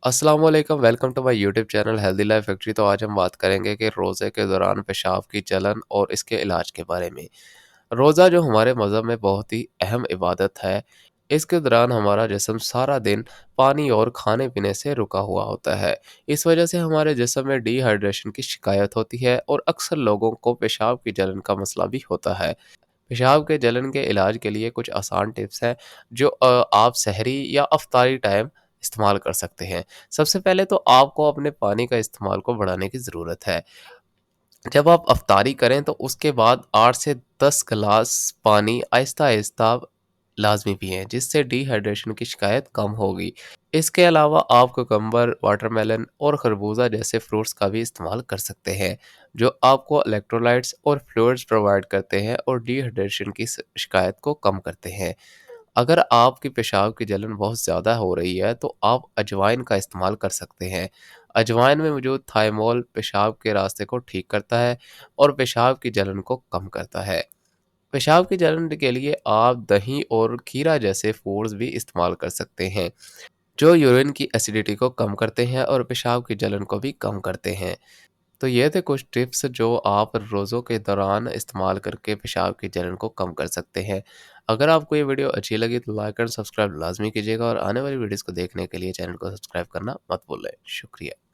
अस्सलाम वालेकुम, welcome to my YouTube channel healthy life factory. तो आज हम बात करेंगे कि रोज़े के दौरान पेशाब की जलन और इसके इलाज के बारे में। रोज़ा जो हमारे मज़हब में बहुत ही अहम इबादत है, इसके दौरान हमारा जिस्म सारा दिन पानी और खाने-पीने से रुका हुआ होता है। इस वजह से हमारे जिस्म में डिहाइड्रेशन की शिकायत होती है और अक्सर लोगों को पेशाब की जलन का मसला भी होता है। पेशाब के जलन के इलाज के लिए कुछ आसान टिप्स हैं जो आप सहरी या अफ्तारी टाइम इस्तेमाल कर सकते हैं। सबसे पहले तो आपको अपने पानी का इस्तेमाल को बढ़ाने की ज़रूरत है। जब आप अफ्तारी करें तो उसके बाद 8 से 10 गिलास पानी आहिस्ता-आहिस्ता लाज़मी पिएँ, जिससे डिहाइड्रेशन की शिकायत कम होगी। इसके अलावा आप कुकम्बर, वाटरमेलन और खरबूजा जैसे फ्रूट्स का भी इस्तेमाल कर सकते हैं, जो आपको इलेक्ट्रोलाइट्स और फ्लूइड्स प्रोवाइड करते हैं और डिहाइड्रेशन की शिकायत को कम करते हैं। अगर आपकी पेशाब की जलन बहुत ज़्यादा हो रही है, तो आप अजवाइन का इस्तेमाल कर सकते हैं। अजवाइन में मौजूद थाइमोल पेशाब के रास्ते को ठीक करता है और पेशाब की जलन को कम करता है। पेशाब की जलन के लिए आप दही और खीरा जैसे फूड्स भी इस्तेमाल कर सकते हैं, जो यूरिन की एसिडिटी को कम करते हैं और पेशाब की जलन को भी कम करते हैं। तो ये थे कुछ टिप्स जो आप रोज़ों के दौरान इस्तेमाल करके पेशाब की जलन को कम कर सकते हैं। अगर आपको ये वीडियो अच्छी लगी तो लाइक एंड सब्सक्राइब लाज़मी कीजिएगा और आने वाली वीडियोज़ को देखने के लिए चैनल को सब्सक्राइब करना मत भूलें। शुक्रिया।